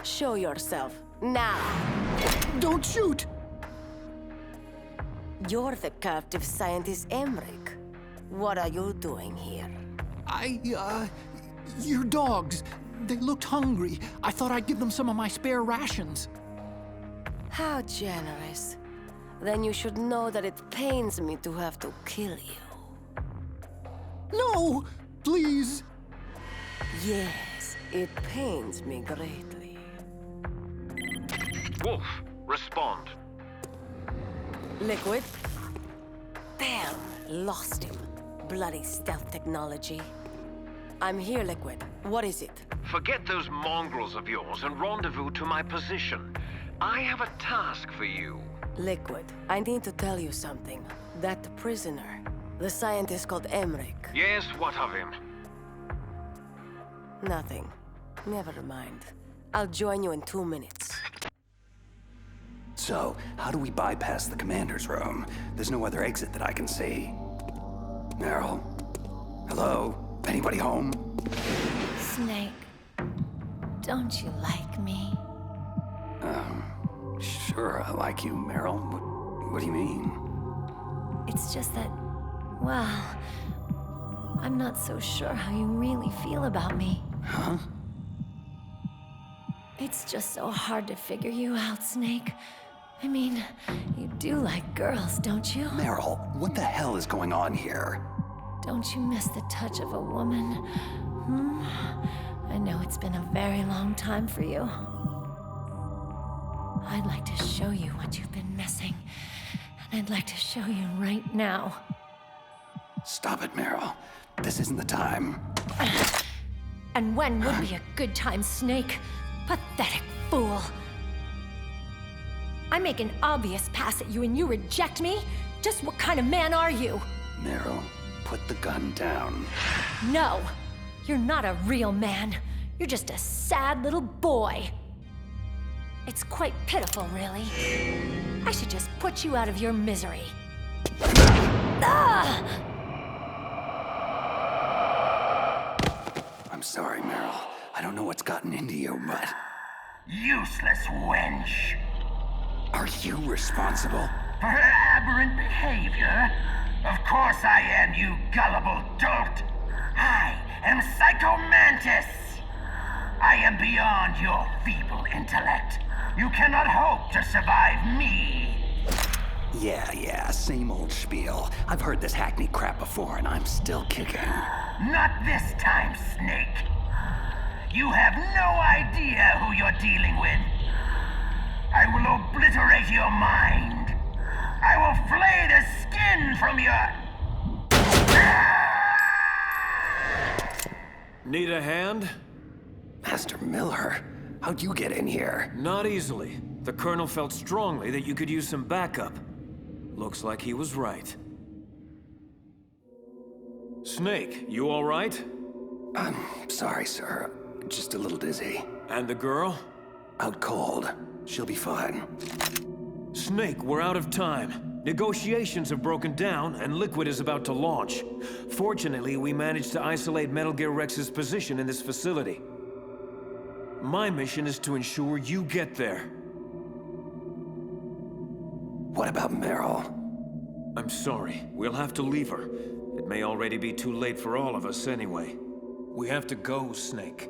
Show yourself, now! Don't shoot! You're the captive scientist Emmerich. What are you doing here? Your dogs. They looked hungry. I thought I'd give them some of my spare rations. How generous. Then you should know that it pains me to have to kill you. No! Please! Yes, it pains me greatly. Wolf, respond. Liquid? Damn, lost him. Bloody stealth technology. I'm here, Liquid. What is it? Forget those mongrels of yours and rendezvous to my position. I have a task for you. Liquid, I need to tell you something. That prisoner, the scientist called Emmerich. Yes, what of him? Nothing. Never mind. I'll join you in 2 minutes. So, how do we bypass the commander's room? There's no other exit that I can see. Meryl? Hello? Anybody home? Snake, don't you like me? Sure, I like you, Meryl. What do you mean? It's just that, well, I'm not so sure how you really feel about me. Huh? It's just so hard to figure you out, Snake. I mean, you do like girls, don't you? Meryl, what the hell is going on here? Don't you miss the touch of a woman? I know it's been a very long time for you. I'd like to show you what you've been missing. And I'd like to show you right now. Stop it, Meryl. This isn't the time. And when would be a good time, Snake? Pathetic fool. I make an obvious pass at you and you reject me? Just what kind of man are you? Meryl, put the gun down. No, you're not a real man. You're just a sad little boy. It's quite pitiful, really. I should just put you out of your misery. Ah! I'm sorry, Meryl. I don't know what's gotten into you, but... Useless wench! Are you responsible? For her aberrant behavior? Of course I am, you gullible dolt! I am Psycho Mantis! I am beyond your feeble intellect. You cannot hope to survive me! Yeah, same old spiel. I've heard this hackneyed crap before, and I'm still kicking. Not this time, Snake. You have no idea who you're dealing with. I will obliterate your mind. I will flay the skin from your... Need a hand? Master Miller, how'd you get in here? Not easily. The Colonel felt strongly that you could use some backup. Looks like he was right. Snake, you all right? I'm sorry, sir. Just a little dizzy. And the girl? Out cold. She'll be fine. Snake, we're out of time. Negotiations have broken down, and Liquid is about to launch. Fortunately, we managed to isolate Metal Gear Rex's position in this facility. My mission is to ensure you get there. What about Meryl? I'm sorry. We'll have to leave her. It may already be too late for all of us anyway. We have to go, Snake.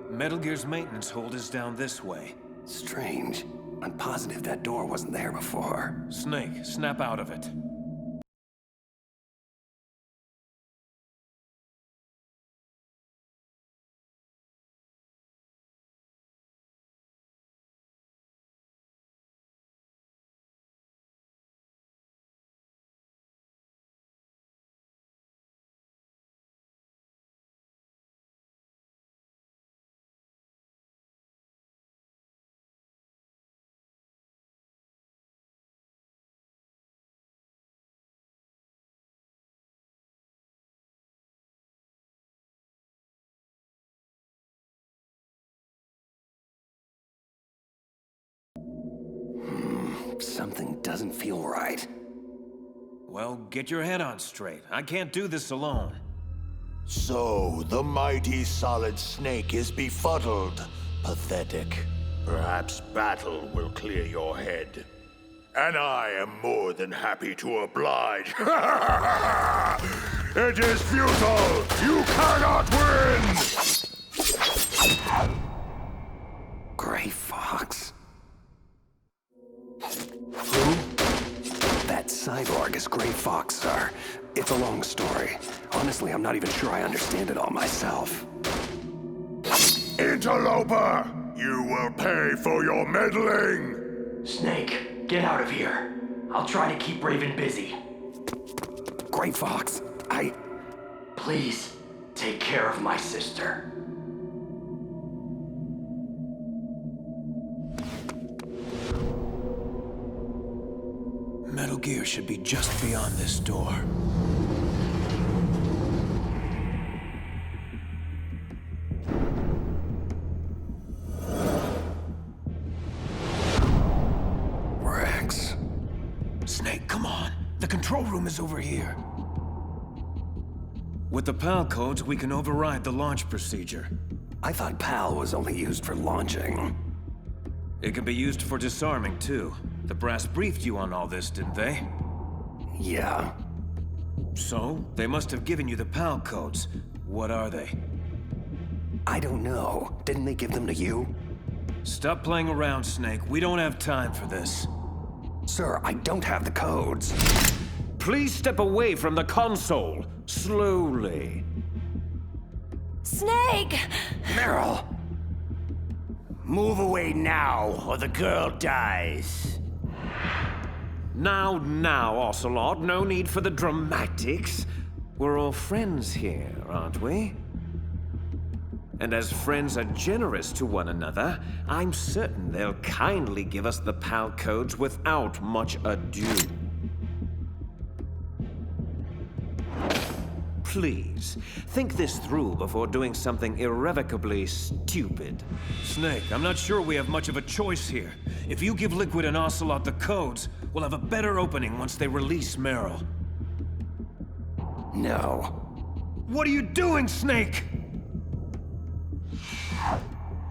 Metal Gear's maintenance hold is down this way. Strange. I'm positive that door wasn't there before. Snake, snap out of it. Something doesn't feel right. Well, get your head on straight. I can't do this alone. So, the mighty Solid Snake is befuddled. Pathetic. Perhaps battle will clear your head. And I am more than happy to oblige. It is futile! You cannot win! Gray Fox. Who? That cyborg is Gray Fox, sir. It's a long story. Honestly, I'm not even sure I understand it all myself. Interloper! You will pay for your meddling! Snake, get out of here. I'll try to keep Raven busy. Gray Fox, Please, take care of my sister. Metal Gear should be just beyond this door. Rex. Snake, come on. The control room is over here. With the PAL codes, we can override the launch procedure. I thought PAL was only used for launching. It can be used for disarming, too. The brass briefed you on all this, didn't they? Yeah. So, they must have given you the PAL codes. What are they? I don't know. Didn't they give them to you? Stop playing around, Snake. We don't have time for this. Sir, I don't have the codes. Please step away from the console. Slowly. Snake! Meryl! Move away now, or the girl dies. Now, Ocelot. No need for the dramatics. We're all friends here, aren't we? And as friends are generous to one another, I'm certain they'll kindly give us the PAL codes without much ado. Please, think this through before doing something irrevocably stupid. Snake, I'm not sure we have much of a choice here. If you give Liquid and Ocelot the codes, we'll have a better opening once they release Meryl. No. What are you doing, Snake?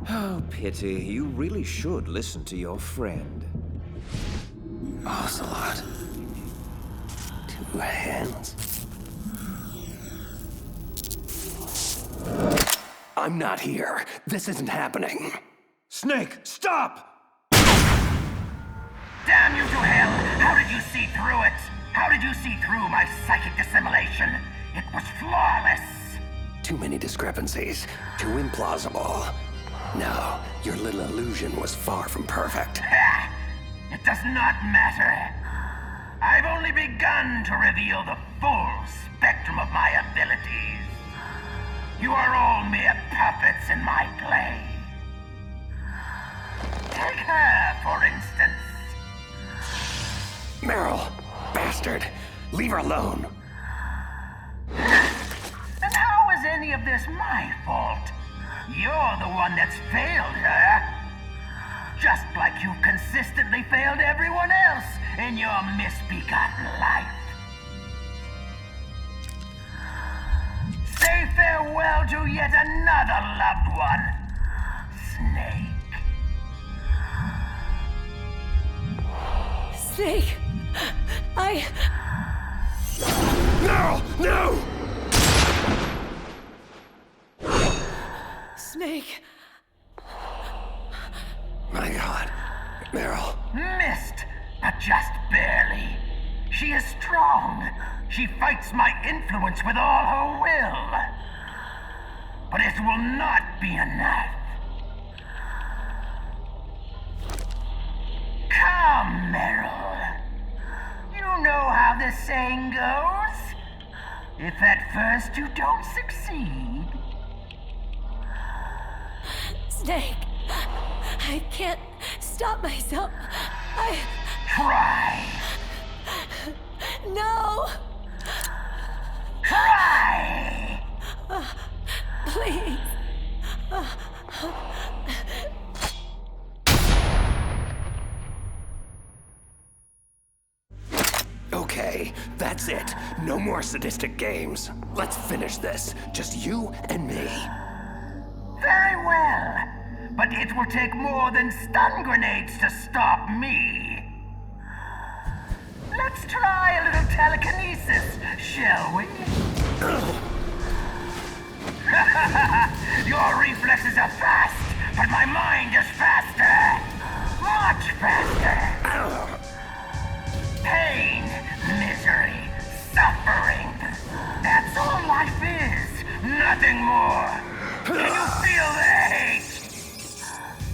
Oh, pity. You really should listen to your friend. Ocelot. 2 hands. I'm not here. This isn't happening. Snake, stop! Damn you to hell! How did you see through it? How did you see through my psychic dissimulation? It was flawless! Too many discrepancies. Too implausible. No, your little illusion was far from perfect. Ha! It does not matter. I've only begun to reveal the full spectrum of my abilities. You are all mere puppets in my play. Take her, for instance. Meryl! Bastard! Leave her alone! And how is any of this my fault? You're the one that's failed her. Just like you've consistently failed everyone else in your misbegotten life. Say farewell to yet another loved one, Snake. Snake! No! No! Snake! My God. Meryl. Missed, but just barely. She is strong. She fights my influence with all her will. But it will not be enough. Come, Meryl. You know how the saying goes. If at first you don't succeed. Snake! I can't stop myself. Try. No! Try! Please. Okay, that's it. No more sadistic games. Let's finish this. Just you and me. Very well. but it will take more than stun grenades to stop me. Let's try a little telekinesis, shall we? Your reflexes are fast, but my mind is faster. Much faster. Pain, misery, suffering. That's all life is. Nothing more. Can you feel the hate?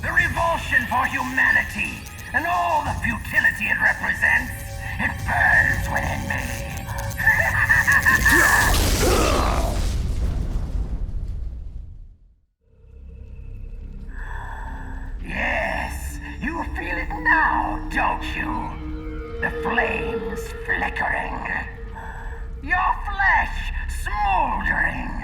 The revulsion for humanity and all the futility it represents. It burns within me. Yes, you feel it now, don't you? The flames flickering. Your flesh smoldering.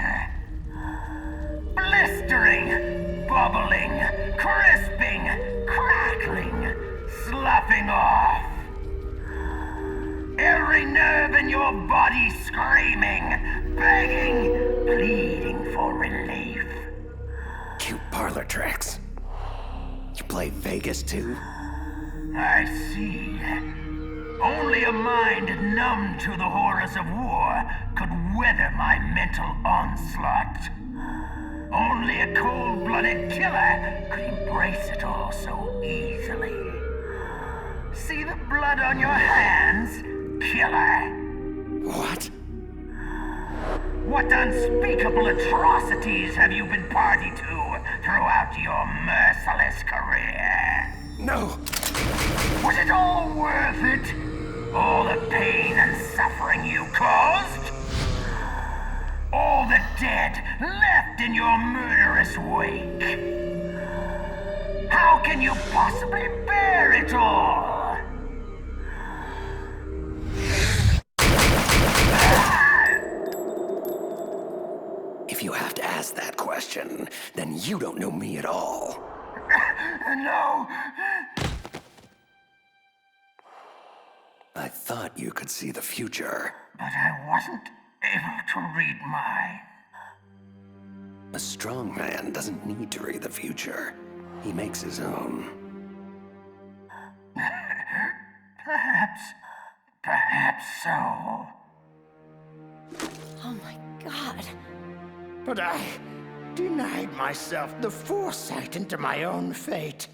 Blistering, bubbling, crisping, crackling, sloughing off. Every nerve in your body screaming, begging, pleading for relief. Cute parlor tricks. You play Vegas too? I see. Only a mind numb to the horrors of war could weather my mental onslaught. Only a cold-blooded killer could embrace it all so easily. See the blood on your hands, killer? What? What unspeakable atrocities have you been party to throughout your merciless career? No! Was it all worth it? All the pain and suffering you caused? All the dead left in your murderous wake? How can you possibly bear it all? If you have to ask that question, then you don't know me at all. No. I thought you could see the future. But I wasn't able to read mine. A strong man doesn't need to read the future. He makes his own. Perhaps so. Oh my god. But I denied myself the foresight into my own fate.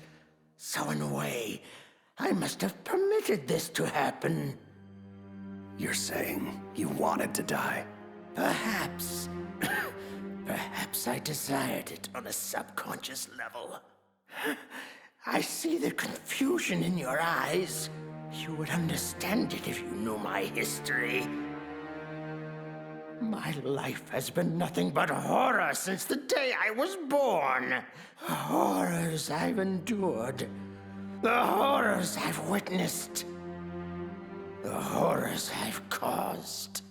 So in a way, I must have permitted this to happen. You're saying you wanted to die? Perhaps. Perhaps I desired it on a subconscious level. I see the confusion in your eyes. You would understand it if you knew my history. My life has been nothing but horror since the day I was born. Horrors I've endured. The horrors I've witnessed. The horrors I've caused.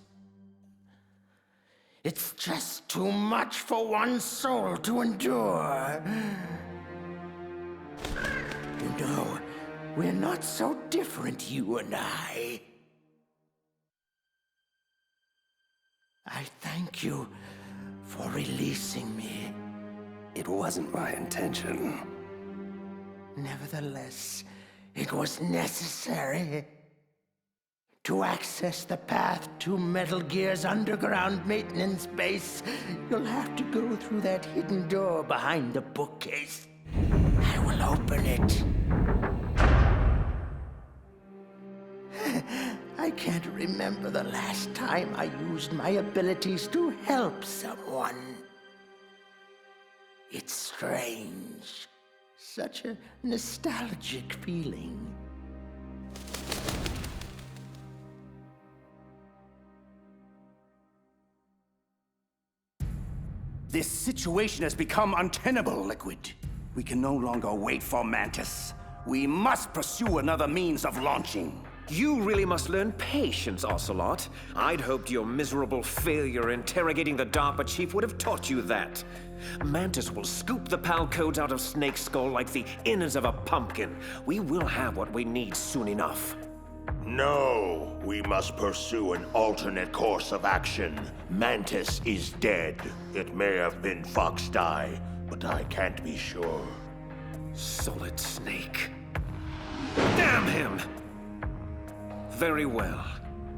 It's just too much for one soul to endure. You know, we're not so different, you and I. I thank you for releasing me. It wasn't my intention. Nevertheless, it was necessary. To access the path to Metal Gear's underground maintenance base, you'll have to go through that hidden door behind the bookcase. I will open it. I can't remember the last time I used my abilities to help someone. It's strange. Such a nostalgic feeling. This situation has become untenable, Liquid. We can no longer wait for Mantis. We must pursue another means of launching. You really must learn patience, Ocelot. I'd hoped your miserable failure interrogating the DARPA chief would have taught you that. Mantis will scoop the PAL codes out of Snake's skull like the innards of a pumpkin. We will have what we need soon enough. No, we must pursue an alternate course of action. Mantis is dead. It may have been Fox Die, but I can't be sure. Solid Snake. Damn him! Very well.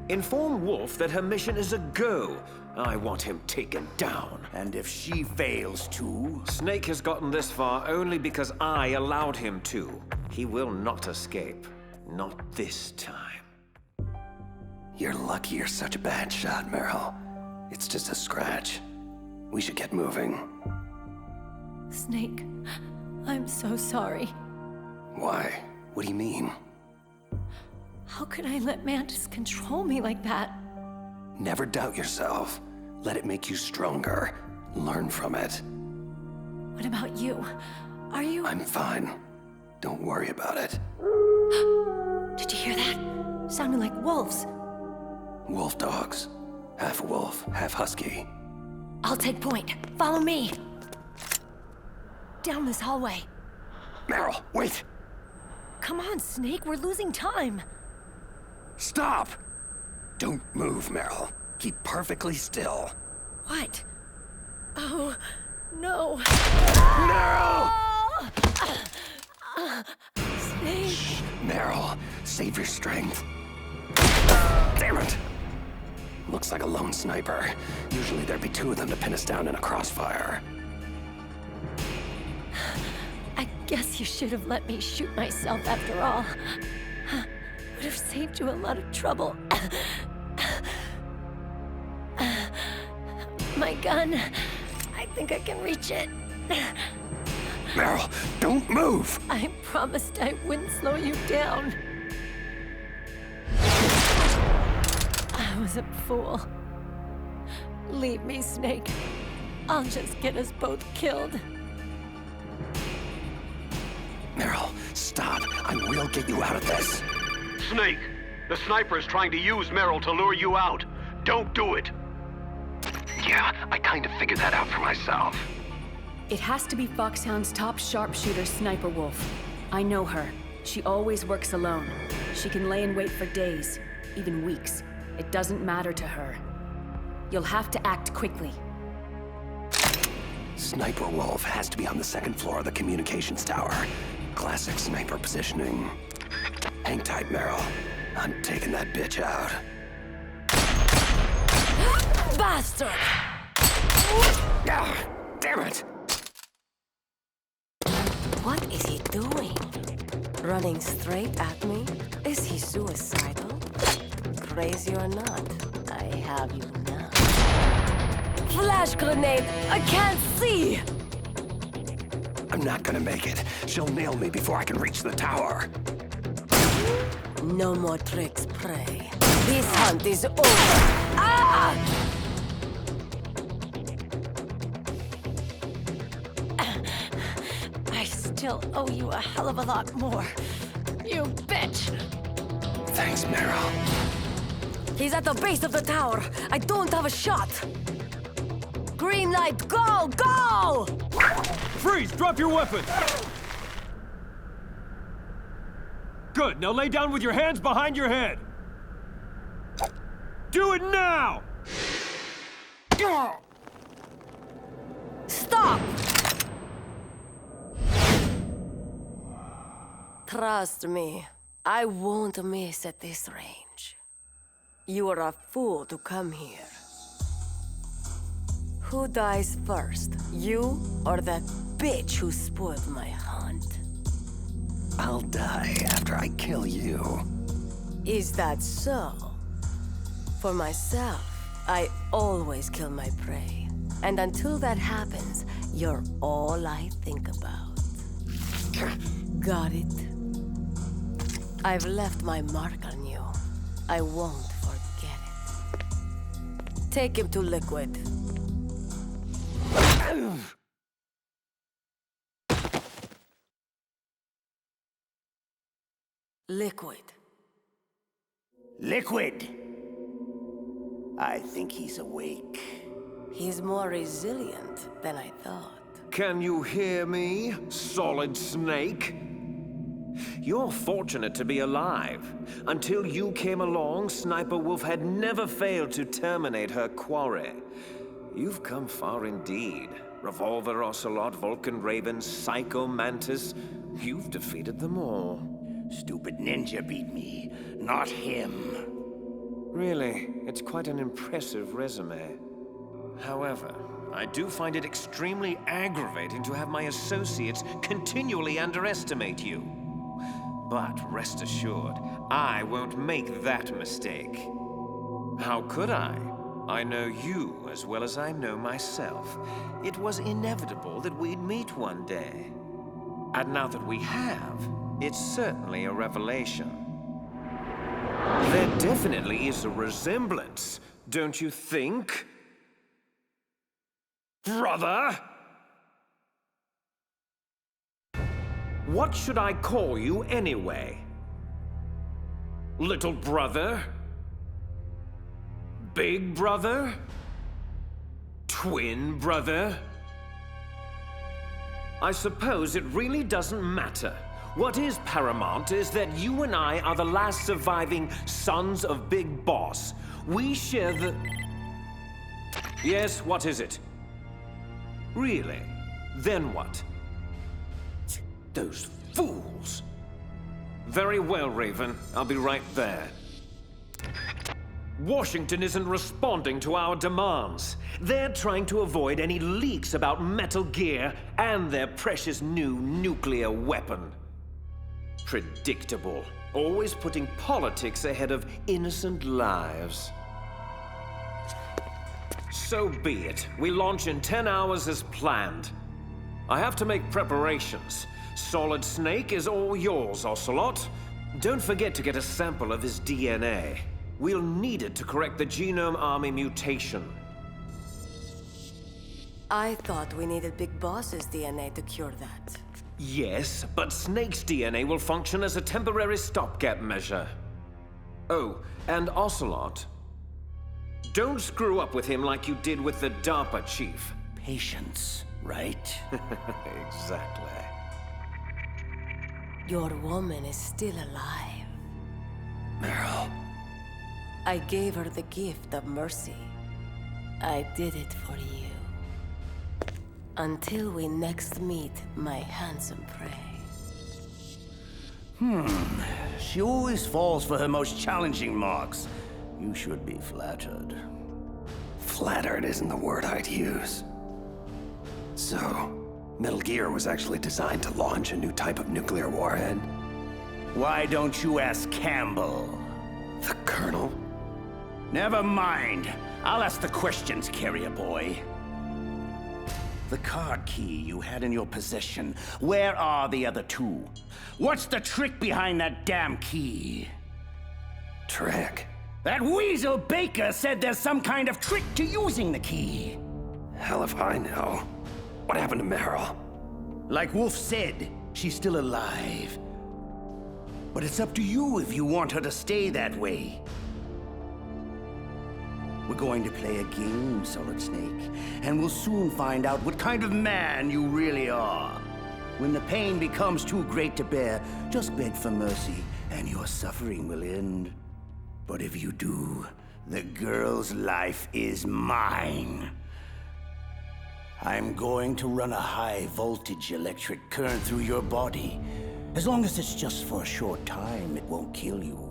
Inform Wolf that her mission is a go. I want him taken down. And if she fails to... Snake has gotten this far only because I allowed him to. He will not escape. Not this time. You're lucky you're such a bad shot, Meryl. It's just a scratch. We should get moving. Snake, I'm so sorry. Why? What do you mean? How could I let Mantis control me like that? Never doubt yourself. Let it make you stronger. Learn from it. What about you? Are you... I'm fine. Don't worry about it. Did you hear that? Sounded like wolves. Wolf dogs. Half wolf, half husky. I'll take point. Follow me. Down this hallway. Meryl, wait! Come on, Snake. We're losing time. Stop! Don't move, Meryl. Keep perfectly still. What? Oh, no. Meryl! Snake. Meryl, save your strength. Damn it! Looks like a lone sniper. Usually there'd be two of them to pin us down in a crossfire. I guess you should have let me shoot myself after all. Would have saved you a lot of trouble. My gun. I think I can reach it. Meryl, don't move! I promised I wouldn't slow you down. I was a fool. Leave me, Snake. I'll just get us both killed. Meryl, stop. I will get you out of this. Snake, the sniper is trying to use Meryl to lure you out. Don't do it. Yeah, I kind of figured that out for myself. It has to be Foxhound's top sharpshooter, Sniper Wolf. I know her. She always works alone. She can lay in wait for days, even weeks. It doesn't matter to her. You'll have to act quickly. Sniper Wolf has to be on the second floor of the communications tower. Classic sniper positioning. Hang tight, Meryl. I'm taking that bitch out. Bastard! Ah, damn it! What is he doing? Running straight at me? Is he suicidal? Crazy or not, I have you now. Flash grenade! I can't see! I'm not gonna make it. She'll nail me before I can reach the tower. No more tricks, prey. This hunt is over. Ah! I still owe you a hell of a lot more. You bitch! Thanks, Meryl. He's at the base of the tower. I don't have a shot. Green light, go! Go! Freeze! Drop your weapon! Good, now lay down with your hands behind your head. Do it now! Stop! Trust me, I won't miss at this range. You are a fool to come here. Who dies first, you or that bitch who spoiled my hunt? I'll die after I kill you. Is that so? For myself, I always kill my prey. And until that happens, you're all I think about. Got it? I've left my mark on you. I won't forget it. Take him to Liquid. Liquid. Liquid! I think he's awake. He's more resilient than I thought. Can you hear me, Solid Snake? You're fortunate to be alive. Until you came along, Sniper Wolf had never failed to terminate her quarry. You've come far indeed. Revolver Ocelot, Vulcan Raven, Psycho Mantis. You've defeated them all. Stupid ninja beat me, not him. Really, it's quite an impressive resume. However, I do find it extremely aggravating to have my associates continually underestimate you. But rest assured, I won't make that mistake. How could I? I know you as well as I know myself. It was inevitable that we'd meet one day. And now that we have, it's certainly a revelation. There definitely is a resemblance, don't you think? Brother? What should I call you anyway? Little brother? Big brother? Twin brother? I suppose it really doesn't matter. What is paramount is that you and I are the last surviving sons of Big Boss. We share the... Yes, what is it? Really? Then what? Those fools! Very well, Raven. I'll be right there. Washington isn't responding to our demands. They're trying to avoid any leaks about Metal Gear and their precious new nuclear weapon. Predictable. Always putting politics ahead of innocent lives. So be it. We launch in 10 hours as planned. I have to make preparations. Solid Snake is all yours, Ocelot. Don't forget to get a sample of his DNA. We'll need it to correct the Genome Army mutation. I thought we needed Big Boss's DNA to cure that. Yes, but Snake's DNA will function as a temporary stopgap measure. Oh, and Ocelot, don't screw up with him like you did with the DARPA chief. Patience, right? Exactly. Your woman is still alive. Meryl. I gave her the gift of mercy. I did it for you. Until we next meet, my handsome prey. She always falls for her most challenging marks. You should be flattered. Flattered isn't the word I'd use. So, Metal Gear was actually designed to launch a new type of nuclear warhead? Why don't you ask Campbell? The Colonel? Never mind. I'll ask the questions, carrier boy. The card key you had in your possession, where are the other two? What's the trick behind that damn key? Trick? That weasel Baker said there's some kind of trick to using the key. Hell if I know. What happened to Meryl? Like Wolf said, she's still alive. But it's up to you if you want her to stay that way. We're going to play a game, Solid Snake, and we'll soon find out what kind of man you really are. When the pain becomes too great to bear, just beg for mercy, and your suffering will end. But if you do, the girl's life is mine. I'm going to run a high-voltage electric current through your body. As long as it's just for a short time, it won't kill you.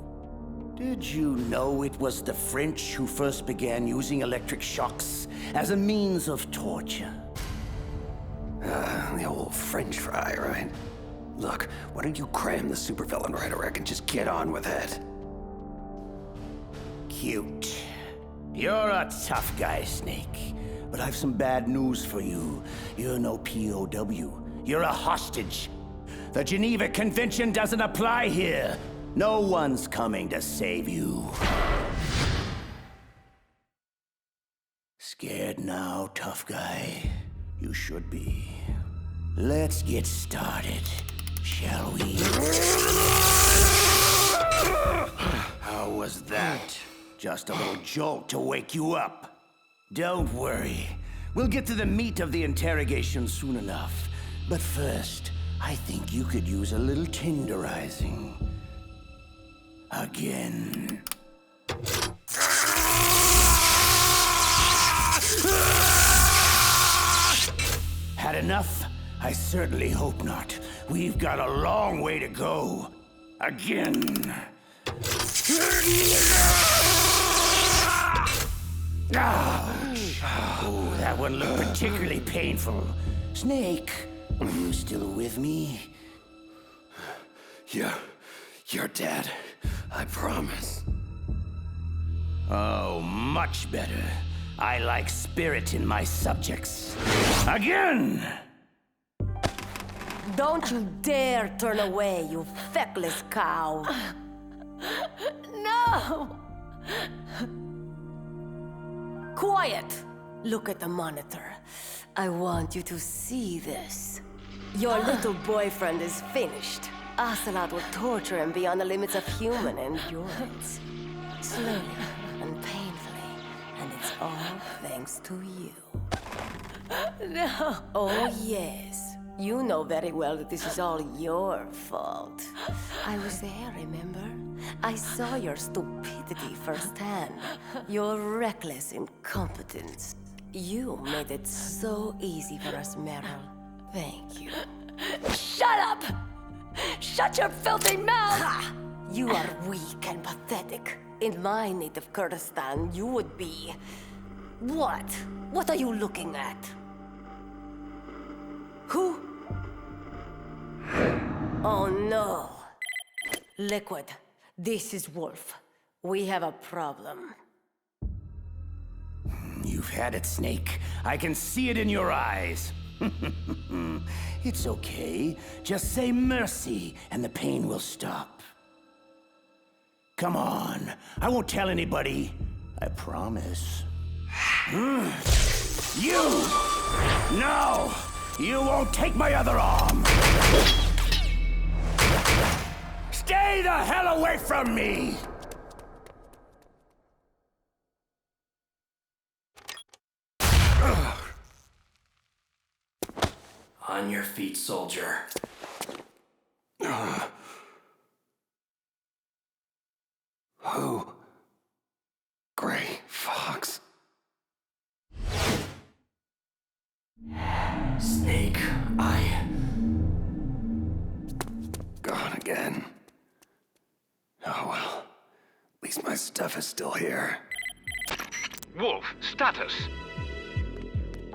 Did you know it was the French who first began using electric shocks as a means of torture? The old French fry, right? Look, why don't you cram the supervillain rhetoric and just get on with it? Cute. You're a tough guy, Snake. But I've some bad news for you. You're no POW. You're a hostage. The Geneva Convention doesn't apply here. No one's coming to save you. Scared now, tough guy? You should be. Let's get started, shall we? How was that? Just a little jolt to wake you up. Don't worry. We'll get to the meat of the interrogation soon enough. But first, I think you could use a little tenderizing. Again. that enough? I certainly hope not. We've got a long way to go. Again. Oh, that one looked particularly painful. Snake, are you still with me? You're dead. I promise. Oh, much better. I like spirit in my subjects. Again! Don't you dare turn away, you feckless cow. No! Quiet! Look at the monitor. I want you to see this. Your little boyfriend is finished. Ocelot will torture him beyond the limits of human endurance. Slowly and painfully, and it's all thanks to you. No! Oh, yes. You know very well that this is all your fault. I was there, remember? I saw your stupidity firsthand. Your reckless incompetence. You made it so easy for us, Meryl. Thank you. Shut up! Shut your filthy mouth! Ha! You are weak and pathetic. In my native Kurdistan, you would be... What? What are you looking at? Who? Oh no. Liquid, this is Wolf. We have a problem. You've had it, Snake. I can see it in your eyes. It's okay. Just say mercy, and the pain will stop. Come on. I won't tell anybody. I promise. You! No! You won't take my other arm! Stay the hell away from me! On your feet, soldier. Who? Gray Fox. Snake, Gone again. Oh well. At least my stuff is still here. Wolf, status.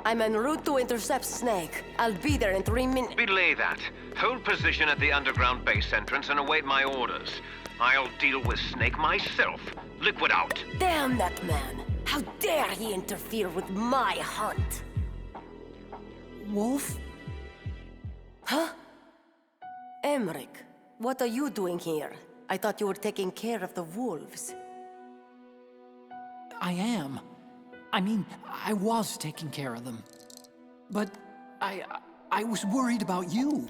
I'm en route to intercept Snake. I'll be there in 3 minutes. Belay that. Hold position at the underground base entrance and await my orders. I'll deal with Snake myself. Liquid out. Damn that man! How dare he interfere with my hunt? Wolf? Huh? Emmerich, what are you doing here? I thought you were taking care of the wolves. I am. I mean, I was taking care of them. But I was worried about you.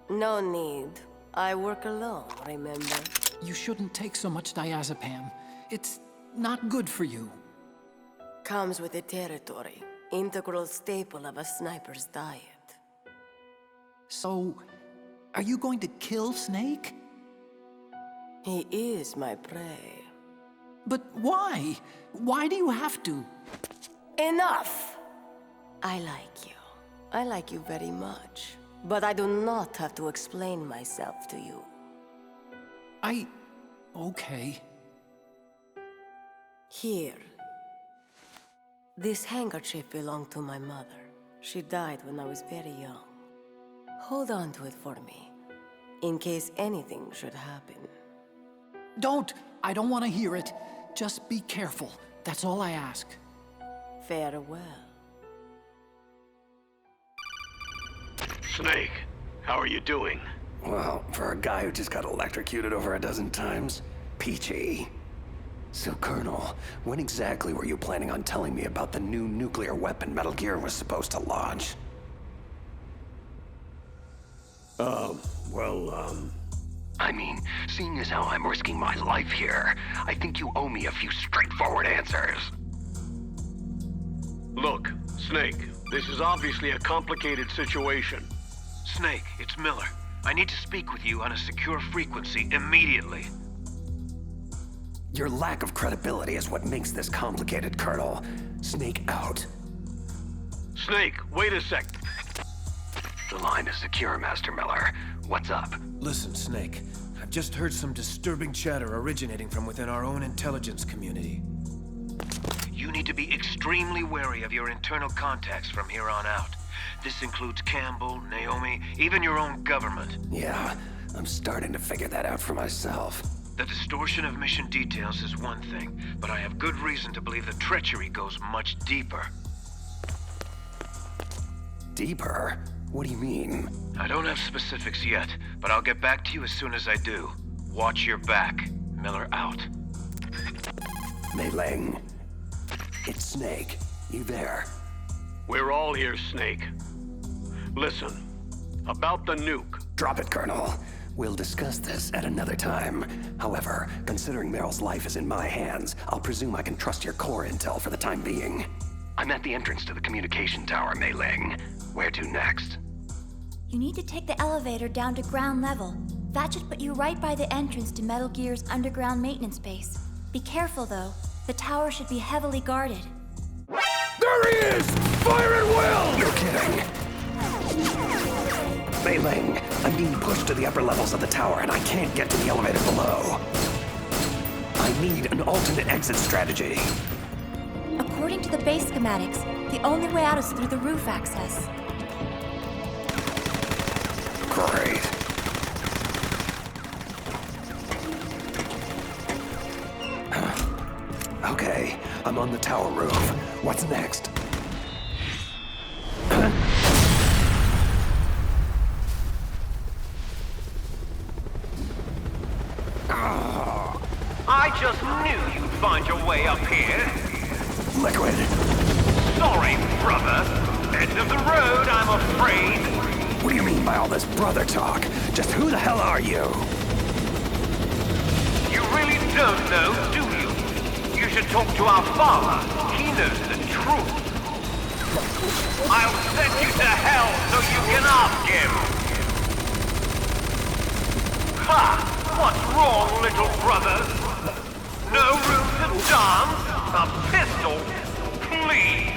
No need. I work alone, remember? You shouldn't take so much diazepam. It's not good for you. Comes with the territory. Integral staple of a sniper's diet. So, are you going to kill Snake? He is my prey. But why? Why do you have to? Enough! I like you. I like you very much. But I do not have to explain myself to you. Okay. Here. This handkerchief belonged to my mother. She died when I was very young. Hold on to it for me, in case anything should happen. Don't! I don't want to hear it. Just be careful. That's all I ask. Farewell. Snake, how are you doing? Well, for a guy who just got electrocuted over a dozen times, peachy. So, Colonel, when exactly were you planning on telling me about the new nuclear weapon Metal Gear was supposed to launch? I mean, seeing as how I'm risking my life here, I think you owe me a few straightforward answers. Look, Snake, this is obviously a complicated situation. Snake, it's Miller. I need to speak with you on a secure frequency immediately. Your lack of credibility is what makes this complicated, Colonel. Snake out. Snake, wait a sec. The line is secure, Master Miller. What's up? Listen, Snake. I've just heard some disturbing chatter originating from within our own intelligence community. You need to be extremely wary of your internal contacts from here on out. This includes Campbell, Naomi, even your own government. Yeah, I'm starting to figure that out for myself. The distortion of mission details is one thing, but I have good reason to believe the treachery goes much deeper. Deeper? What do you mean? I don't have specifics yet, but I'll get back to you as soon as I do. Watch your back. Miller out. Mei Ling. It's Snake. You there? We're all here, Snake. Listen, about the nuke. Drop it, Colonel. We'll discuss this at another time. However, considering Meryl's life is in my hands, I'll presume I can trust your core intel for the time being. I'm at the entrance to the communication tower, Mei Ling. Where to next? You need to take the elevator down to ground level. That should put you right by the entrance to Metal Gear's underground maintenance base. Be careful, though. The tower should be heavily guarded. There he is! Fire at will! You're kidding. Mei Ling, I'm being pushed to the upper levels of the tower and I can't get to the elevator below. I need an alternate exit strategy. According to the base schematics, the only way out is through the roof access. Great. Okay, I'm on the tower roof. What's next? I just knew you'd find your way up here. Liquid. Sorry, brother. End of the road, I'm afraid. What do you mean by all this brother talk? Just who the hell are you? You really don't know, do you? You should talk to our father. He knows the truth. I'll send you to hell so you can ask him. Ha! What's wrong, little brother? No room to dance? A pistol? Please!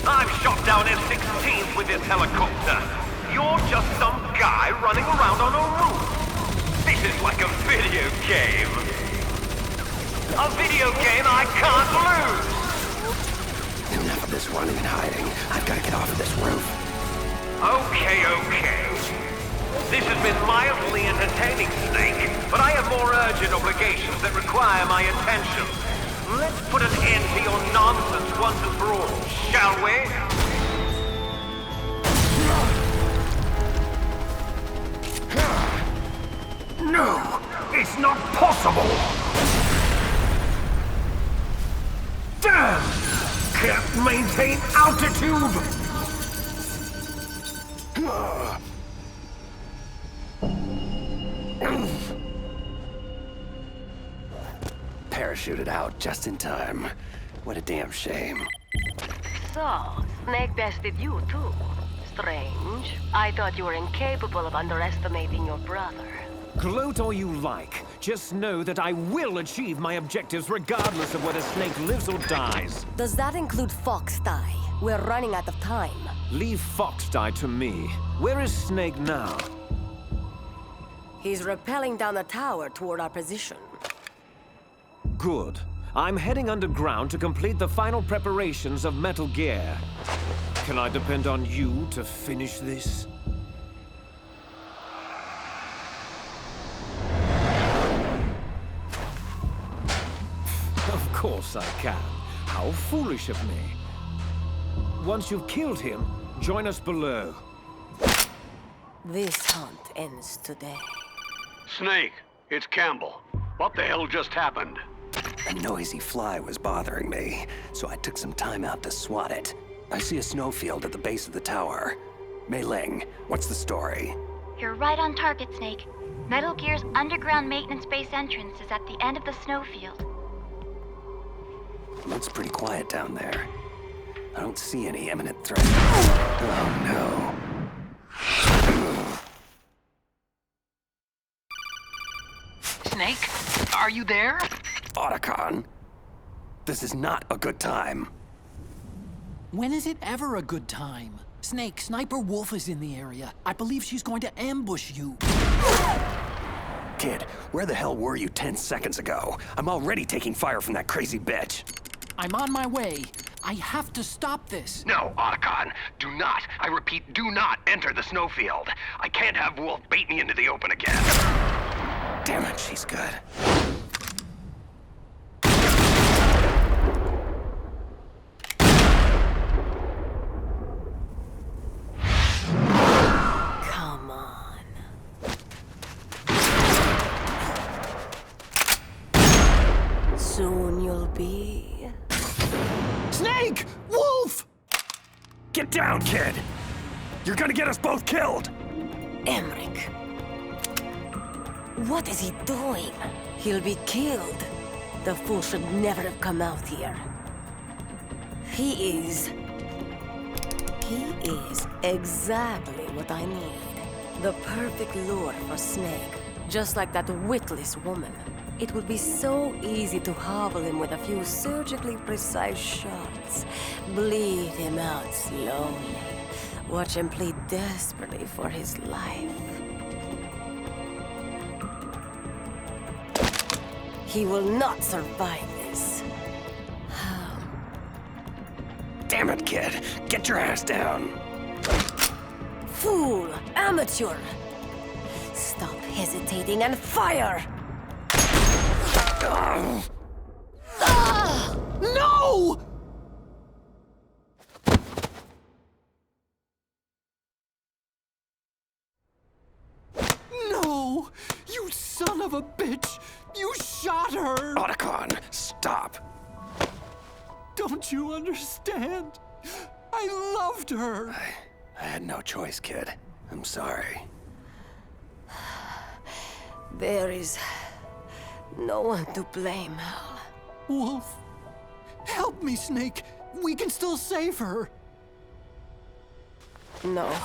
I've shot down F-16s with this helicopter. You're just some guy running around on a roof. This is like a video game. A video game I can't lose! Enough of this running and hiding. I've got to get off of this roof. Okay. This has been mildly entertaining, Snake, but I have more urgent obligations that require my attention. Let's put an end to your nonsense once and for all, shall we? No! It's not possible! Damn! Can't maintain altitude! Parachuted out just in time. What a damn shame. So, Snake bested you too. Strange. I thought you were incapable of underestimating your brother. Gloat all you like. Just know that I will achieve my objectives regardless of whether Snake lives or dies. Does that include Fox Die? We're running out of time. Leave Fox Die to me. Where is Snake now? He's rappelling down the tower toward our position. Good. I'm heading underground to complete the final preparations of Metal Gear. Can I depend on you to finish this? Of course I can. How foolish of me. Once you've killed him, join us below. This hunt ends today. Snake, it's Campbell. What the hell just happened? A noisy fly was bothering me, so I took some time out to swat it. I see a snowfield at the base of the tower. Mei Ling, what's the story? You're right on target, Snake. Metal Gear's underground maintenance base entrance is at the end of the snowfield. Looks pretty quiet down there. I don't see any imminent threat. Oh no. Snake, are you there? Otacon, this is not a good time. When is it ever a good time? Snake, Sniper Wolf is in the area. I believe she's going to ambush you. Kid, where the hell were you 10 seconds ago? I'm already taking fire from that crazy bitch. I'm on my way. I have to stop this. No, Otacon, do not, I repeat, do not enter the snowfield. I can't have Wolf bait me into the open again. Damn it, she's good. Come on. Soon you'll be... Snake! Wolf! Get down, kid! You're gonna get us both killed! Emmerich. What is he doing? He'll be killed. The fool should never have come out here. He is exactly what I need. The perfect lure for Snake. Just like that witless woman. It would be so easy to hobble him with a few surgically precise shots. Bleed him out slowly. Watch him plead desperately for his life. He will not survive this. Damn it, kid! Get your ass down! Fool! Amateur! Stop hesitating and fire! No! No! You son of a bitch! You shot her! Otacon, stop! Don't you understand? I loved her! I had no choice, kid. I'm sorry. There is no one to blame, Hal. Wolf, help me, Snake. We can still save her. No,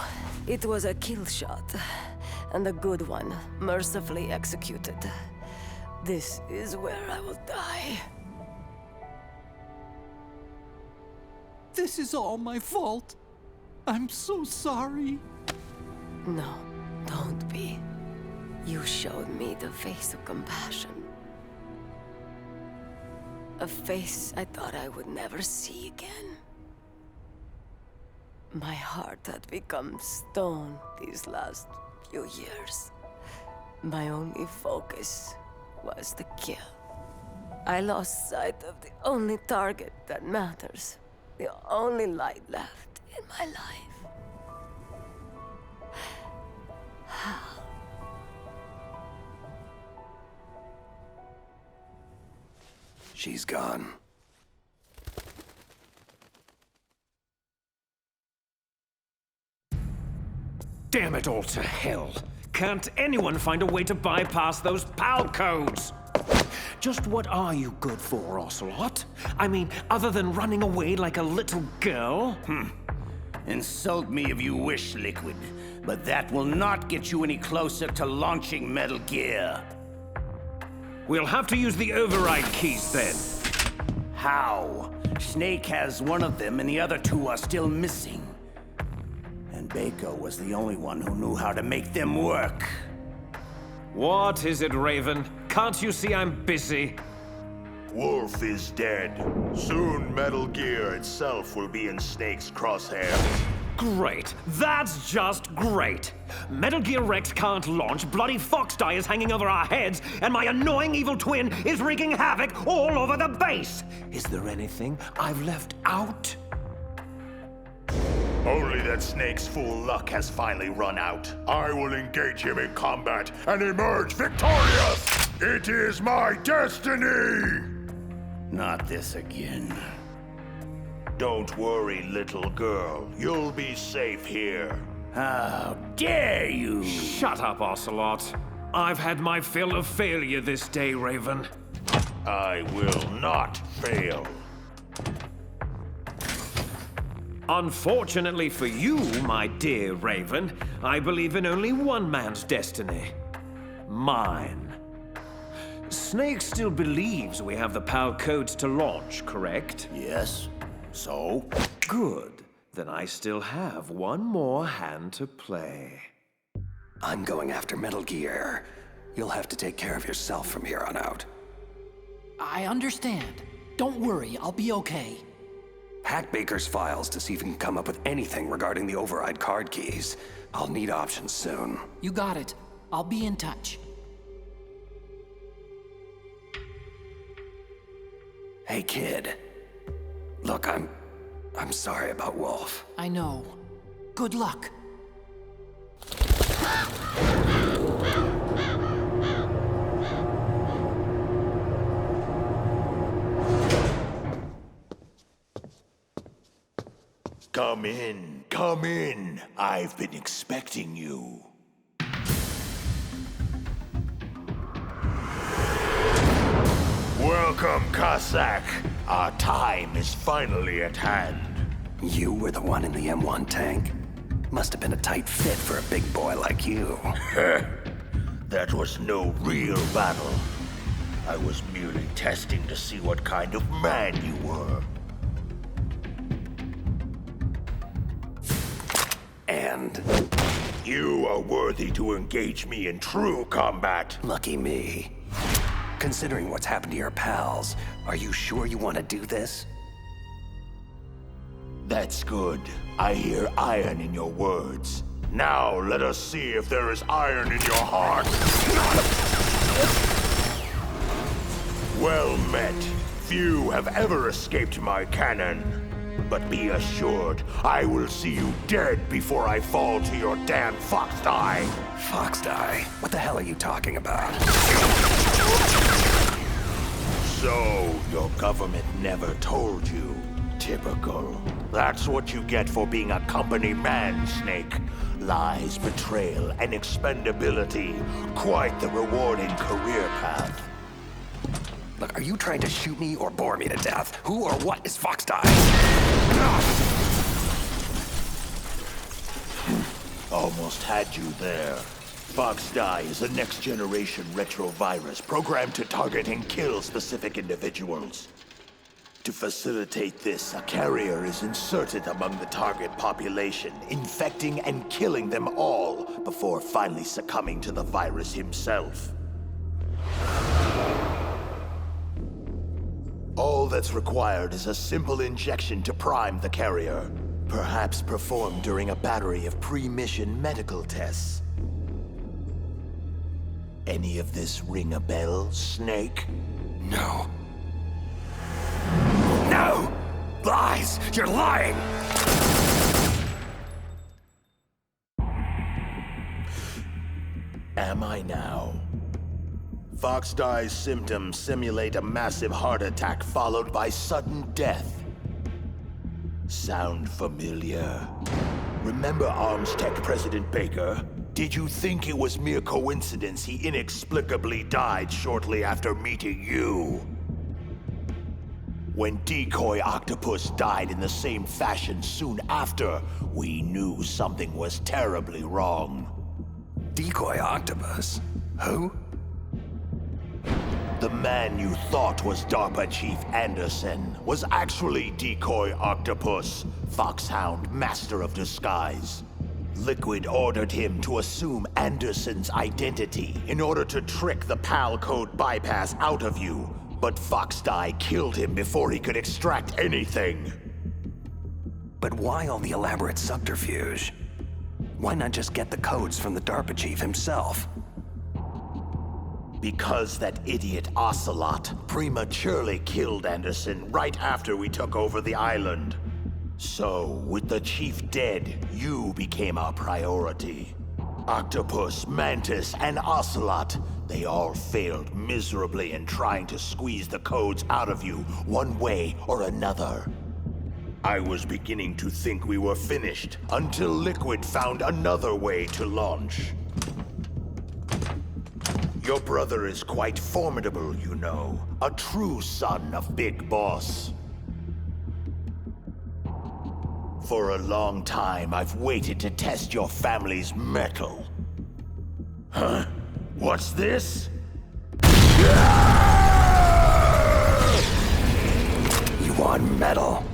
it was a kill shot. And a good one, mercifully executed. This is where I will die. This is all my fault. I'm so sorry. No, don't be. You showed me the face of compassion. A face I thought I would never see again. My heart had become stone these last few years. My only focus was the kill. I lost sight of the only target that matters. The only light left in my life. Hal. She's gone. Damn it all to hell. Can't anyone find a way to bypass those PAL codes? Just what are you good for, Ocelot? I mean, other than running away like a little girl? Insult me if you wish, Liquid, but that will not get you any closer to launching Metal Gear. We'll have to use the override keys then. How? Snake has one of them and the other two are still missing. And Baker was the only one who knew how to make them work. What is it, Raven? Can't you see I'm busy? Wolf is dead. Soon Metal Gear itself will be in Snake's crosshairs. Great. That's just great. Metal Gear Rex can't launch, bloody Foxdie is hanging over our heads, and my annoying evil twin is wreaking havoc all over the base. Is there anything I've left out? Only that Snake's fool luck has finally run out. I will engage him in combat and emerge victorious! It is my destiny! Not this again. Don't worry, little girl. You'll be safe here. How dare you! Shut up, Ocelot. I've had my fill of failure this day, Raven. I will not fail. Unfortunately for you, my dear Raven, I believe in only one man's destiny. Mine. Snake still believes we have the PAL codes to launch, correct? Yes. So? Good. Then I still have one more hand to play. I'm going after Metal Gear. You'll have to take care of yourself from here on out. I understand. Don't worry, I'll be okay. Hack Baker's files to see if you can come up with anything regarding the override card keys. I'll need options soon. You got it. I'll be in touch. Hey, kid. Look, I'm sorry about Wolf. I know. Good luck. Come in, come in. I've been expecting you. Welcome, Cossack. Our time is finally at hand. You were the one in the M1 tank? Must have been a tight fit for a big boy like you. That was no real battle. I was merely testing to see what kind of man you were. And? You are worthy to engage me in true combat. Lucky me. Considering what's happened to your pals, are you sure you want to do this? That's good. I hear iron in your words. Now let us see if there is iron in your heart. Well met. Few have ever escaped my cannon. But be assured, I will see you dead before I fall to your damn fox die. Fox die? What the hell are you talking about? So, your government never told you. Typical. That's what you get for being a company man, Snake. Lies, betrayal, and expendability. Quite the rewarding career path. Look, are you trying to shoot me or bore me to death? Who or what is Fox Die? Almost had you there. Fox Die is a next-generation retrovirus programmed to target and kill specific individuals. To facilitate this, a carrier is inserted among the target population, infecting and killing them all before finally succumbing to the virus himself. All that's required is a simple injection to prime the carrier, perhaps performed during a battery of pre-mission medical tests. Any of this ring a bell, Snake? No. No! Lies! You're lying! Am I now? Fox Die's symptoms simulate a massive heart attack followed by sudden death. Sound familiar? Remember Arms Tech President Baker? Did you think it was mere coincidence he inexplicably died shortly after meeting you? When Decoy Octopus died in the same fashion soon after, we knew something was terribly wrong. Decoy Octopus? Who? The man you thought was DARPA Chief Anderson was actually Decoy Octopus, Foxhound Master of Disguise. Liquid ordered him to assume Anderson's identity in order to trick the PAL code bypass out of you, but Fox Die killed him before he could extract anything. But why all the elaborate subterfuge? Why not just get the codes from the DARPA chief himself? Because that idiot Ocelot prematurely killed Anderson right after we took over the island. So, with the chief dead, you became our priority. Octopus, Mantis, and Ocelot, they all failed miserably in trying to squeeze the codes out of you one way or another. I was beginning to think we were finished until Liquid found another way to launch. Your brother is quite formidable, you know. A true son of Big Boss. For a long time, I've waited to test your family's mettle. Huh? What's this? You want metal?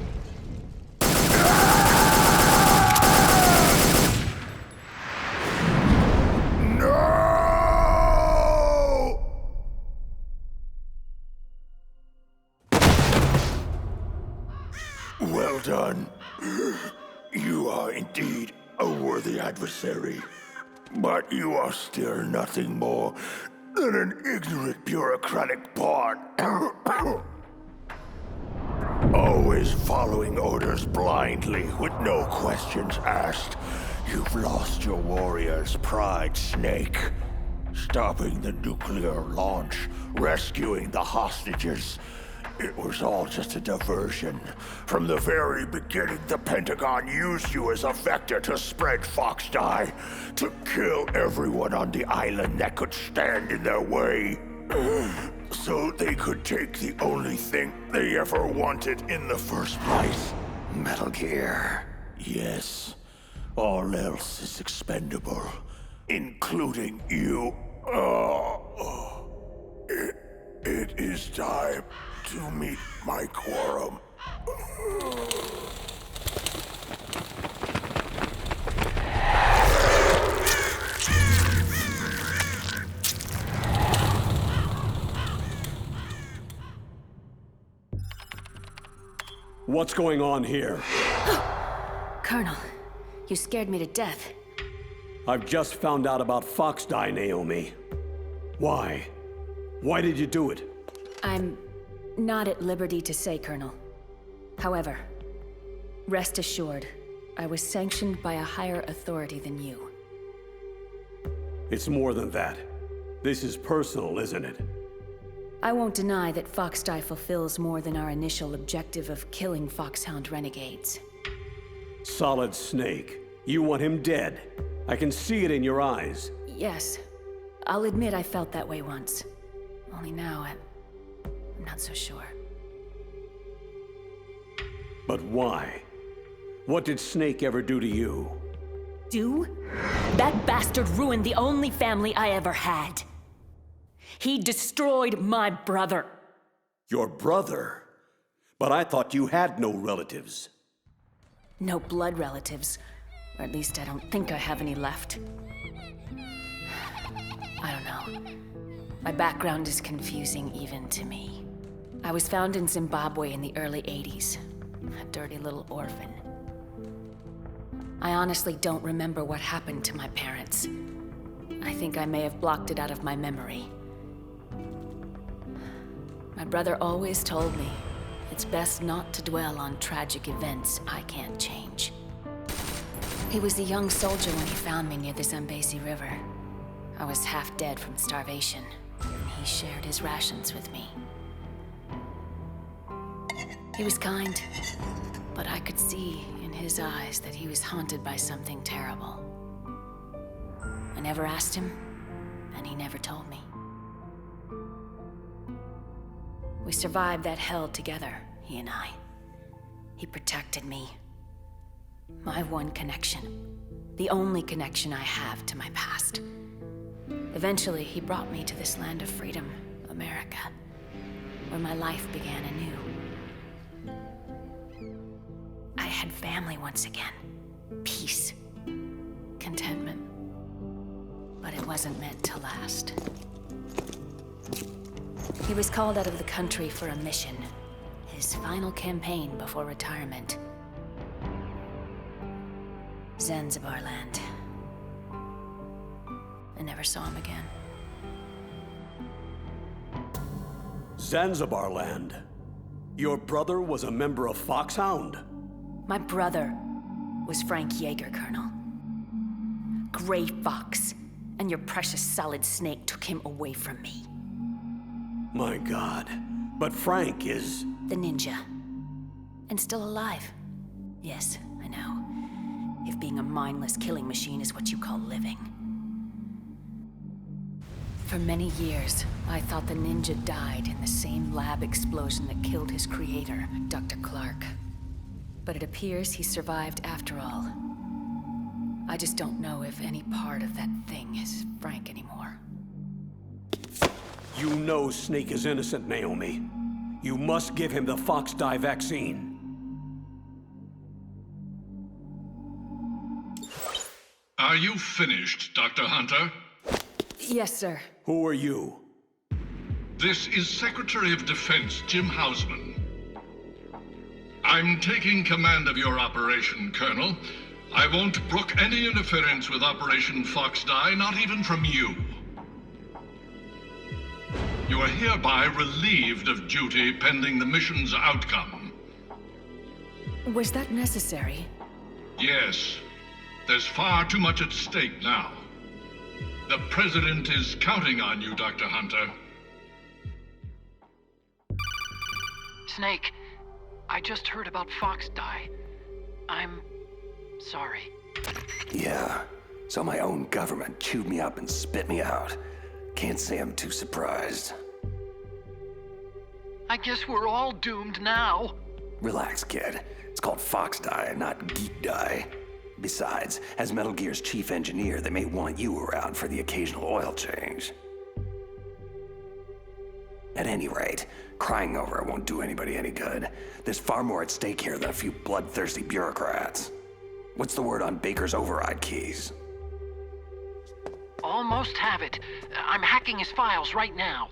done. You are indeed a worthy adversary. But you are still nothing more than an ignorant bureaucratic pawn. Always following orders blindly with no questions asked. You've lost your warrior's pride, Snake. Stopping the nuclear launch, rescuing the hostages. It was all just a diversion. From the very beginning, the Pentagon used you as a vector to spread Fox Die, to kill everyone on the island that could stand in their way. So they could take the only thing they ever wanted in the first place. Metal Gear. Yes. All else is expendable, including you. It is time to meet my quorum. What's going on here? Colonel, you scared me to death. I've just found out about Fox Die, Naomi. Why? Why did you do it? I'm not at liberty to say, Colonel. However, rest assured, I was sanctioned by a higher authority than you. It's more than that. This is personal, isn't it? I won't deny that Fox Die fulfills more than our initial objective of killing Foxhound renegades. Solid Snake. You want him dead. I can see it in your eyes. Yes. I'll admit I felt that way once. Only now, I'm not so sure. But why? What did Snake ever do to you? Do? That bastard ruined the only family I ever had. He destroyed my brother. Your brother? But I thought you had no relatives. No blood relatives. Or at least I don't think I have any left. I don't know. My background is confusing even to me. I was found in Zimbabwe in the early 80s. A dirty little orphan. I honestly don't remember what happened to my parents. I think I may have blocked it out of my memory. My brother always told me it's best not to dwell on tragic events I can't change. He was a young soldier when he found me near the Zambezi River. I was half dead from starvation, and he shared his rations with me. He was kind, but I could see in his eyes that he was haunted by something terrible. I never asked him, and he never told me. We survived that hell together, he and I. He protected me. My one connection. The only connection I have to my past. Eventually, he brought me to this land of freedom, America, where my life began anew. I had family once again. Peace. Contentment. But it wasn't meant to last. He was called out of the country for a mission. His final campaign before retirement. Zanzibar land. I never saw him again. Zanzibar land? Your brother was a member of Foxhound? My brother was Frank Yeager, Colonel. Gray Fox. And your precious Solid Snake took him away from me. My God. But Frank is... the ninja. And still alive. Yes, I know. If being a mindless killing machine is what you call living. For many years, I thought the ninja died in the same lab explosion that killed his creator, Dr. Clark. But it appears he survived after all. I just don't know if any part of that thing is Frank anymore. You know Snake is innocent, Naomi. You must give him the Fox Die vaccine. Are you finished, Dr. Hunter? Yes, sir. Who are you? This is Secretary of Defense Jim Hausman. I'm taking command of your operation, Colonel. I won't brook any interference with Operation Foxdie, not even from you. You are hereby relieved of duty pending the mission's outcome. Was that necessary? Yes. There's far too much at stake now. The President is counting on you, Dr. Hunter. Snake, I just heard about Foxdie. I'm sorry. Yeah, so my own government chewed me up and spit me out. Can't say I'm too surprised. I guess we're all doomed now. Relax, kid. It's called Foxdie, not Geekdie. Besides, as Metal Gear's chief engineer, they may want you around for the occasional oil change. At any rate, crying over it won't do anybody any good. There's far more at stake here than a few bloodthirsty bureaucrats. What's the word on Baker's override keys? Almost have it. I'm hacking his files right now.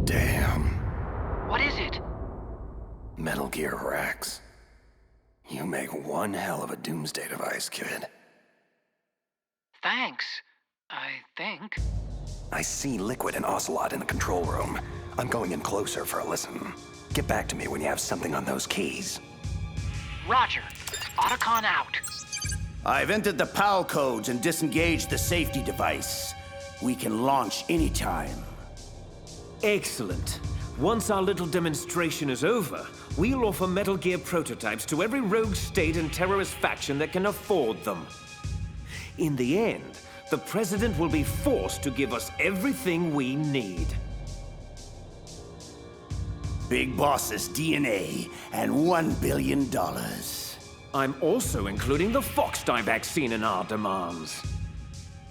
Damn. What is it? Metal Gear Rex. You make one hell of a doomsday device, kid. Thanks, I think. I see Liquid and Ocelot in the control room. I'm going in closer for a listen. Get back to me when you have something on those keys. Roger. Otacon out. I've entered the PAL codes and disengaged the safety device. We can launch anytime. Excellent. Once our little demonstration is over, we'll offer Metal Gear prototypes to every rogue state and terrorist faction that can afford them. In the end, the President will be forced to give us everything we need. Big Boss's DNA and $1 billion. I'm also including the Foxdie vaccine in our demands.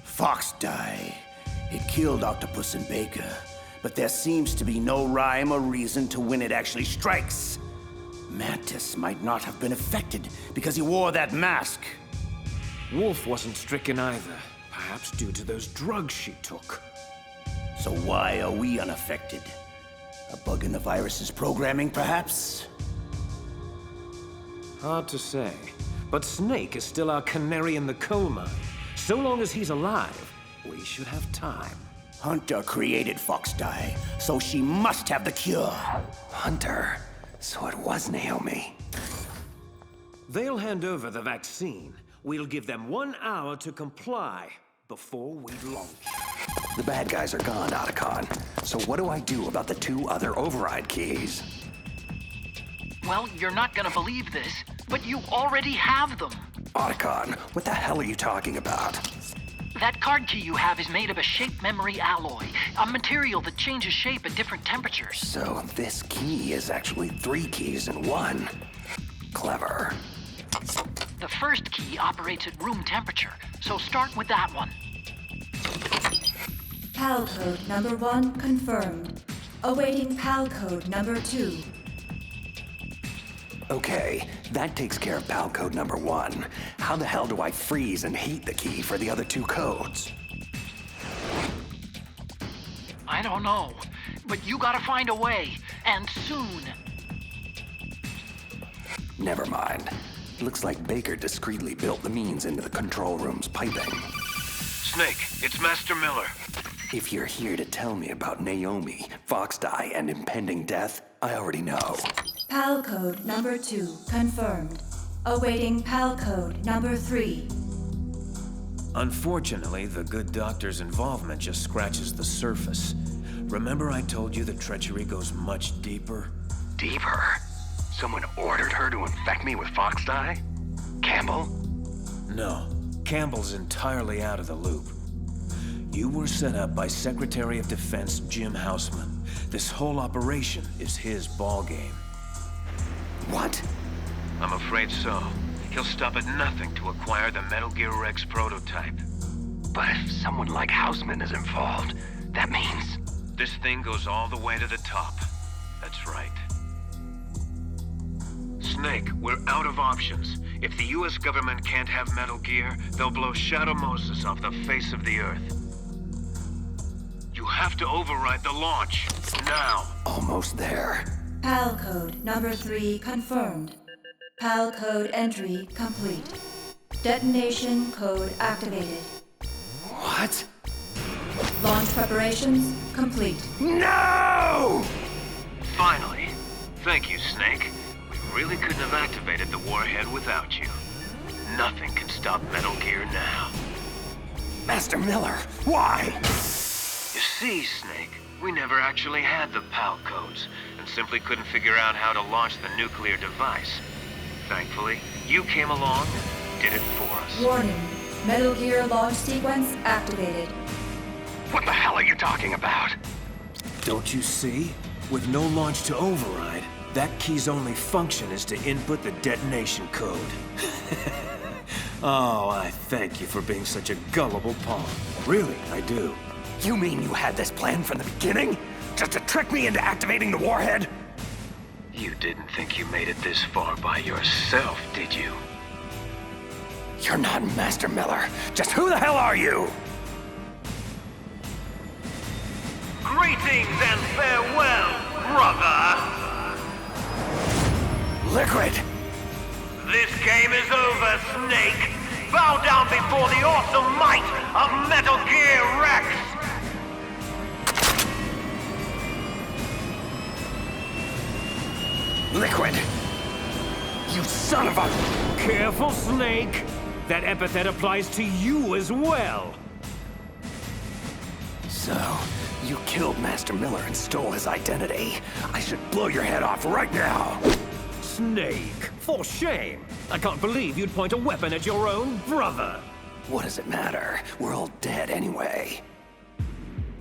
Foxdie. It killed Octopus and Baker, but there seems to be no rhyme or reason to when it actually strikes. Mantis might not have been affected because he wore that mask. Wolf wasn't stricken either, perhaps due to those drugs she took. So why are we unaffected? A bug in the virus's programming, perhaps? Hard to say, but Snake is still our canary in the coal mine. So long as he's alive, we should have time. Hunter created Foxdie, so she must have the cure. Hunter? So it was Naomi. They'll hand over the vaccine. We'll give them 1 hour to comply before we launch. The bad guys are gone, Otacon. So what do I do about the 2 other override keys? Well, you're not gonna believe this, but you already have them. Otacon, what the hell are you talking about? That card key you have is made of a shape memory alloy, a material that changes shape at different temperatures. So this key is actually 3 keys in one. Clever. The first key operates at room temperature, so start with that one. PAL code number 1 confirmed. Awaiting PAL code number 2. Okay, that takes care of PAL code number 1. How the hell do I freeze and heat the key for the other 2 codes? I don't know, but you gotta find a way, and soon. Never mind. Looks like Baker discreetly built the means into the control room's piping. Snake, it's Master Miller. If you're here to tell me about Naomi, Foxdie, and impending death, I already know. PAL code number 2 confirmed. Awaiting PAL code number 3. Unfortunately, the good doctor's involvement just scratches the surface. Remember I told you the treachery goes much deeper? Deeper? Someone ordered her to infect me with Foxdie? Campbell? No, Campbell's entirely out of the loop. You were set up by Secretary of Defense Jim Houseman. This whole operation is his ballgame. What? I'm afraid so. He'll stop at nothing to acquire the Metal Gear Rex prototype. But if someone like Houseman is involved, that means... This thing goes all the way to the top. That's right. Snake, we're out of options. If the US government can't have Metal Gear, they'll blow Shadow Moses off the face of the Earth. You have to override the launch. Now. Almost there. PAL code number 3 confirmed. PAL code entry complete. Detonation code activated. What? Launch preparations complete. No! Finally. Thank you, Snake. We really couldn't have activated the warhead without you. Nothing can stop Metal Gear now. Master Miller, why? You see, Snake, we never actually had the PAL codes, and simply couldn't figure out how to launch the nuclear device. Thankfully, you came along and did it for us. Warning. Metal Gear launch sequence activated. What the hell are you talking about? Don't you see? With no launch to override, that key's only function is to input the detonation code. Oh, I thank you for being such a gullible pawn. Really, I do. You mean you had this plan from the beginning? Just to trick me into activating the warhead? You didn't think you made it this far by yourself, did you? You're not Master Miller. Just who the hell are you? Greetings and farewell, brother! Liquid! This game is over, Snake! Bow down before the awesome might of Metal Gear Rex! Liquid! You son of a... Careful, Snake! That epithet applies to you as well! So, you killed Master Miller and stole his identity. I should blow your head off right now! Snake, for shame! I can't believe you'd point a weapon at your own brother! What does it matter? We're all dead anyway.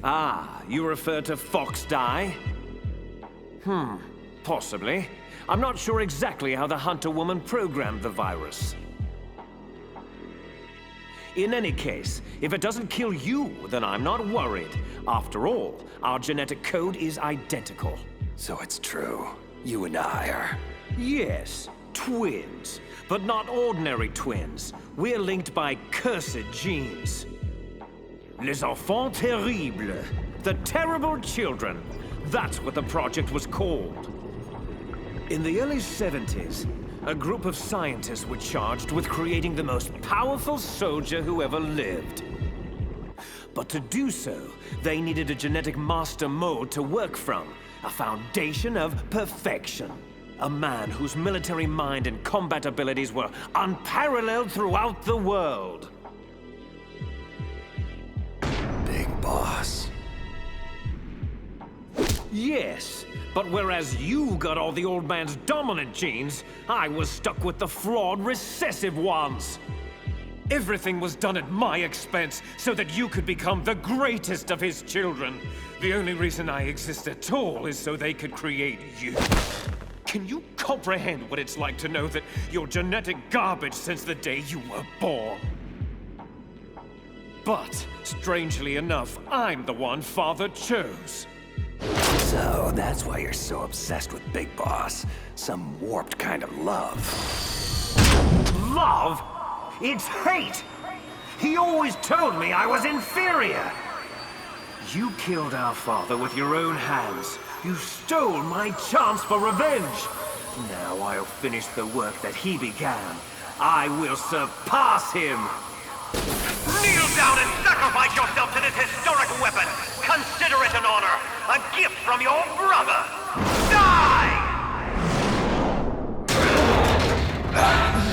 Ah, you refer to Fox Die? Possibly. I'm not sure exactly how the Hunter woman programmed the virus. In any case, if it doesn't kill you, then I'm not worried. After all, our genetic code is identical. So it's true. You and I are... Yes, twins. But not ordinary twins. We're linked by cursed genes. Les enfants terribles. The terrible children. That's what the project was called. In the early 70s, a group of scientists were charged with creating the most powerful soldier who ever lived. But to do so, they needed a genetic master mold to work from, a foundation of perfection. A man whose military mind and combat abilities were unparalleled throughout the world. Big Boss. Yes, but whereas you got all the old man's dominant genes, I was stuck with the flawed recessive ones. Everything was done at my expense so that you could become the greatest of his children. The only reason I exist at all is so they could create you. Can you comprehend what it's like to know that you're genetic garbage since the day you were born? But, strangely enough, I'm the one Father chose. So, that's why you're so obsessed with Big Boss. Some warped kind of love. Love? It's hate! He always told me I was inferior! You killed our father with your own hands. You stole my chance for revenge. Now I'll finish the work that he began. I will surpass him! Kneel down and sacrifice yourself to this historic weapon! Consider it an honor! A gift from your brother! Die!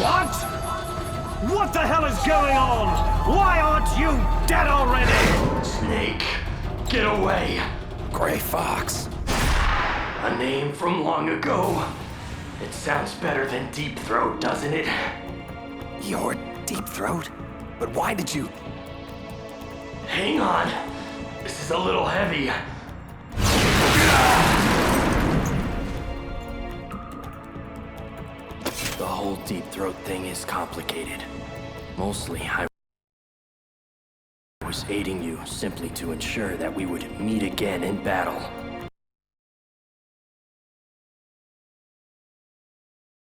What? What the hell is going on? Why aren't you dead already? Snake, get away! Gray Fox. A name from long ago. It sounds better than Deep Throat, doesn't it? You're Deep Throat? But why did you... Hang on. This is a little heavy. The whole Deep Throat thing is complicated. Mostly, I was aiding you simply to ensure that we would meet again in battle.